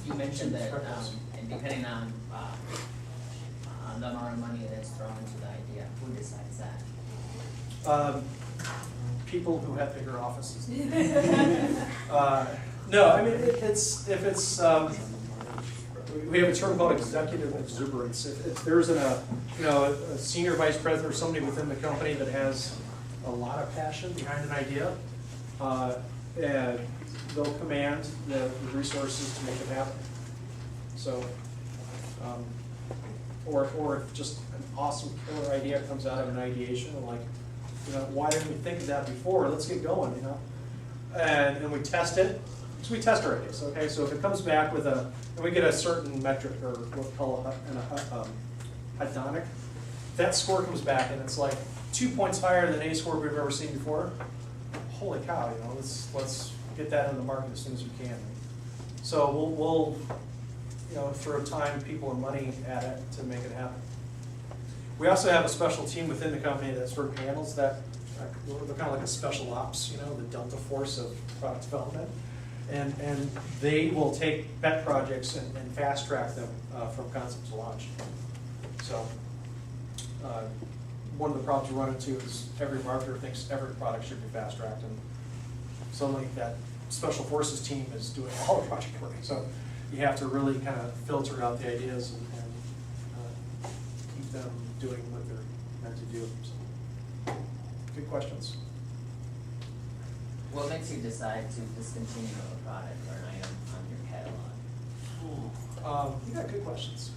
You mentioned that, and depending on the amount of money that's thrown into the idea, who decides that? People who have bigger offices. No, I mean, we have a term called executive exuberance. If there's a senior vice president or somebody within the company that has a lot of passion behind an idea, and they'll command the resources to make it happen. So, or if just an awesome killer idea comes out of an ideation, and like, why didn't we think of that before? Let's get going, and we test it. So we test our ideas, okay? So if it comes back with and we get a certain metric, or what we call a hedonic, that score comes back and it's like 2 points higher than any score we've ever seen before. Holy cow, let's get that in the market as soon as we can. So we'll throw time, people, and money at it to make it happen. We also have a special team within the company that sort of handles that. They're kind of like a special ops, the Delta Force of product development. And they will take pet projects and fast track them from concept to launch. So one of the problems we run into is every marketer thinks every product should be fast tracked, and suddenly that special forces team is doing all the project work. So you have to really kind of filter out the ideas and keep them doing what they're meant to do. So, good questions. What makes you decide to discontinue a product or an item on your catalog? You got good questions.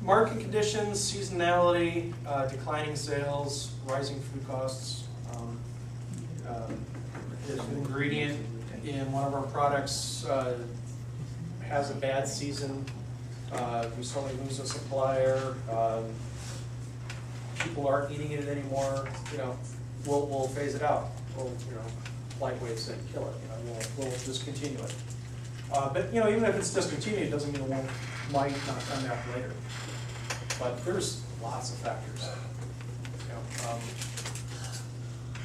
Market conditions, seasonality, declining sales, rising food costs. If an ingredient in one of our products has a bad season, we suddenly lose a supplier. People aren't eating it anymore. We'll phase it out. We'll, lightweight say, kill it. We'll discontinue it. But even if it's discontinued, it doesn't mean it might not come back later. But there's lots of factors.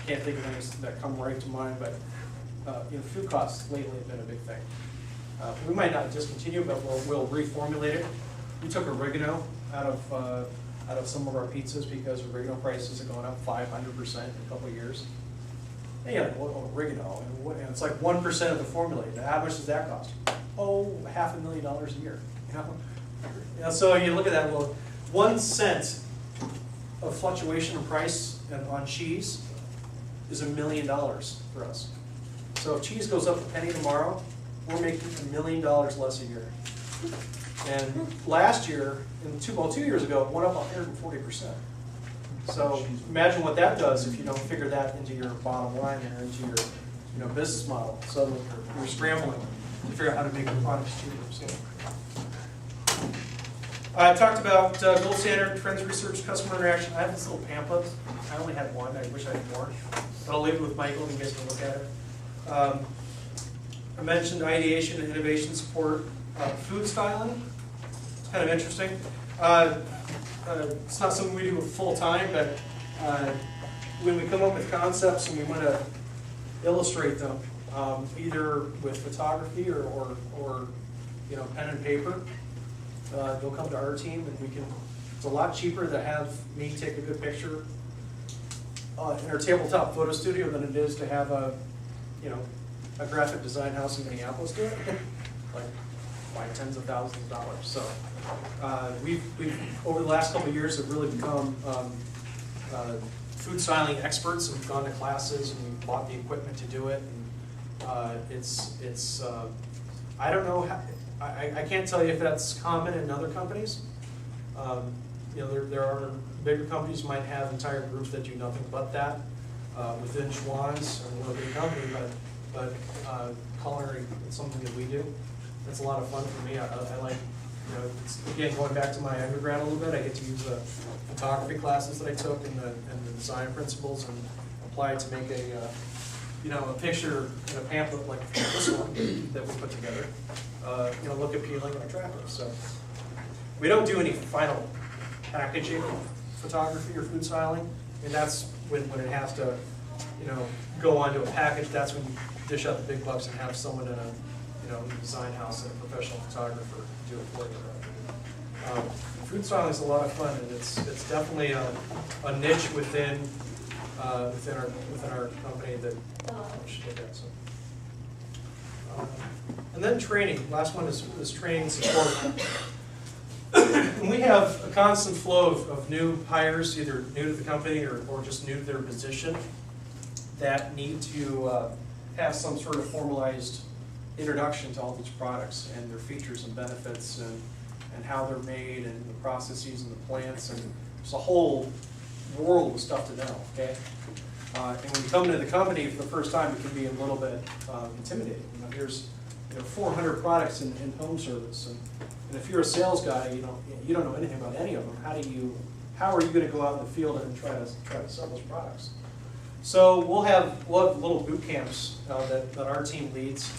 Can't think of any that come right to mind, but food costs lately have been a big thing. We might not discontinue, but we'll reformulate it. We took oregano out of some of our pizzas because oregano prices have gone up 500% in a couple of years. And oregano, and it's like 1% of the formula. Now, how much does that cost? $500,000 a year. So you look at that. Well, 1 cent of fluctuation in price on cheese is $1 million for us. So if cheese goes up a penny tomorrow, we're making $1 million less a year. And last year, 2 years ago, it went up 140%. So imagine what that does if you don't figure that into your bottom line or into your business model. So you're scrambling to figure out how to make your products cheaper. So I talked about gold standard, trends research, customer interaction. I have this little pamphlet. I only had one. I wish I had more. But I'll leave it with Michael and you guys can look at it. I mentioned ideation and innovation support. Food styling. It's kind of interesting. It's not something we do full time, but when we come up with concepts and we want to illustrate them, either with photography or pen and paper, they'll come to our team, and it's a lot cheaper to have me take a good picture in our tabletop photo studio than it is to have a graphic design house in Minneapolis do it. Like, by tens of thousands of dollars. So we've over the last couple of years have really become food styling experts, and we've gone to classes and we've bought the equipment to do it. And I don't know how, I can't tell you if that's common in other companies. There are bigger companies might have entire groups that do nothing but that. Within Schwann's, we're a big company, but culinary is something that we do. It's a lot of fun for me. I like, it's, again, going back to my undergrad a little bit, I get to use the photography classes that I took and the design principles and apply it to make a picture in a pamphlet like this one that we put together. Look appealing and attractive. So we don't do any final packaging photography or food styling, and that's when it has to, go onto a package. That's when you dish out the big bucks and have someone in a a design house and a professional photographer do it for you. Food styling is a lot of fun, and it's definitely a niche within our company that we should look at. So. And then training. Last one is training support. And we have a constant flow of new hires, either new to the company or just new to their position, that need to have some sort of formalized introduction to all these products and their features and benefits and how they're made and the processes and the plants, and there's a whole world of stuff to know, okay? And when you come into the company for the first time, it can be a little bit intimidating. Here's 400 products in home service, and if you're a sales guy, you don't know anything about any of them. How are you going to go out in the field and try to sell those products? So we'll have little boot camps that our team leads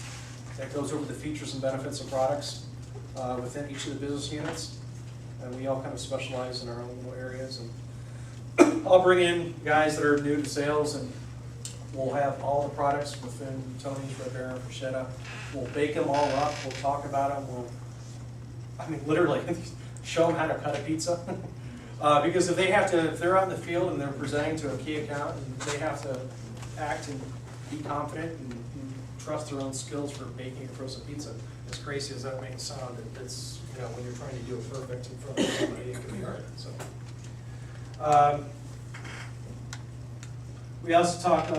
that goes over the features and benefits of products within each of the business units, and we all kind of specialize in our own little areas. And I'll bring in guys that are new to sales, and we'll have all the products within Tony's, Red Baron, Bruschetta. We'll bake them all up. We'll talk about them. Literally show them how to cut a pizza. Because if they're out in the field and they're presenting to a key account, and they have to act and be confident and trust their own skills for baking a frozen pizza. As crazy as that may sound, it's when you're trying to do it perfect in front of somebody, it can be hard. So, we also talk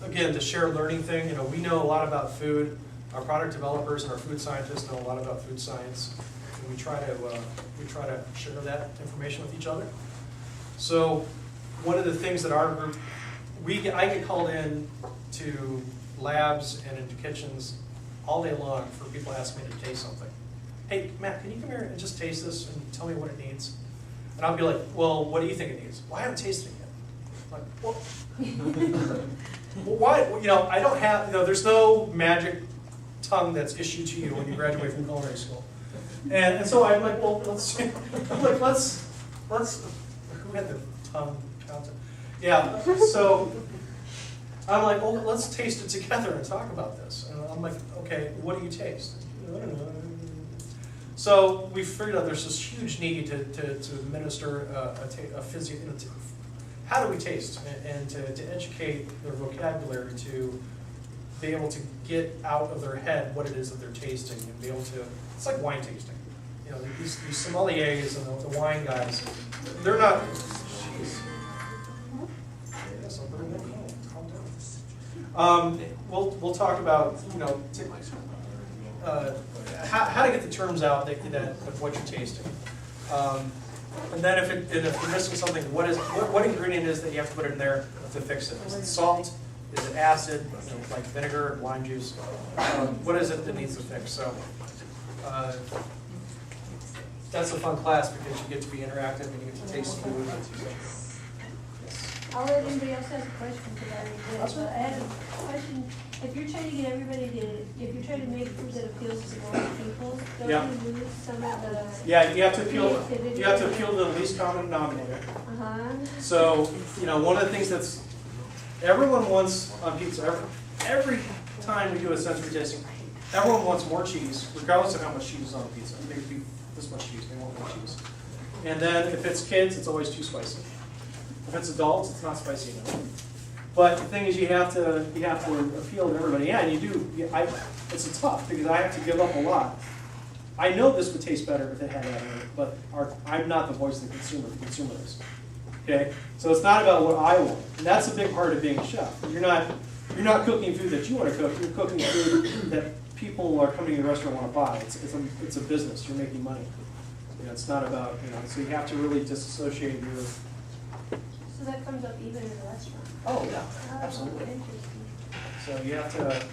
again the shared learning thing. We know a lot about food. Our product developers and our food scientists know a lot about food science. And we try to share that information with each other. So one of the things that our group, I get called in to labs and into kitchens all day long for people asking me to taste something. Hey, Matt, can you come here and just taste this and tell me what it needs? And I'll be like, well, what do you think it needs? Well, I haven't tasted it yet. I'm like, well, why? I don't have, there's no magic tongue that's issued to you when you graduate from culinary school. And so I'm like, well, let's who had the tongue content? Yeah, so I'm like, well, let's taste it together and talk about this. And I'm like, okay, what do you taste? I don't know. So we figured out there's this huge need to administer how do we taste, and to educate their vocabulary to be able to get out of their head what it is that they're tasting and be able to, it's like wine tasting. These sommeliers and the wine guys, they're not, jeez. Yes, I'm bringing that home. Calm down. We'll talk about, how to get the terms out of what you're tasting. And then if you're missing something, what ingredient is that you have to put in there to fix it? Is it salt? Is it acid, like vinegar and lime juice? What is it that needs to fix? So that's a fun class because you get to be interactive and you get to taste food. I'll let anybody else ask a question because I had a question. If you're trying to get everybody if you're trying to make food that appeals to more people, don't you lose some of the? Yeah, you have to appeal to the least common denominator. So one of the things that's everyone wants on pizza, every time we do a sensory tasting, everyone wants more cheese, regardless of how much cheese is on the pizza. It may be this much cheese, they want more cheese. And then if it's kids, it's always too spicy. If it's adults, it's not spicy enough. But the thing is, you have to appeal to everybody. Yeah, and you do. It's tough because I have to give up a lot. I know this would taste better if it had that in it, but I'm not the voice of the consumer. The consumer is. Okay, so it's not about what I want, and that's a big part of being a chef. You're not cooking food that you want to cook. You're cooking food that people are coming to the restaurant and want to buy. It's a business. You're making money. It's not about So you have to really disassociate your. So that comes up even in a restaurant. Oh yeah, absolutely. Interesting. So you have to.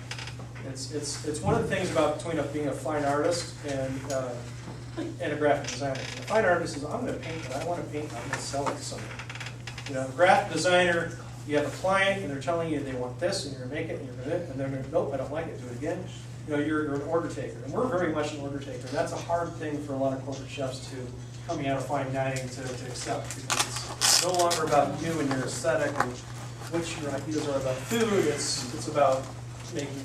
It's one of the things about between being a fine artist and a graphic designer. A fine artist is, I'm going to paint it. I want to paint. I'm going to sell it to somebody. Graphic designer, you have a client and they're telling you they want this, and you're going to make it, and you're going to, and they're going to, nope, I don't like it. Do it again. You're an order taker, and we're very much an order taker. And that's a hard thing for a lot of corporate chefs to coming out of fine dining to accept, because it's no longer about you and your aesthetic and what your ideas are about food. It's about making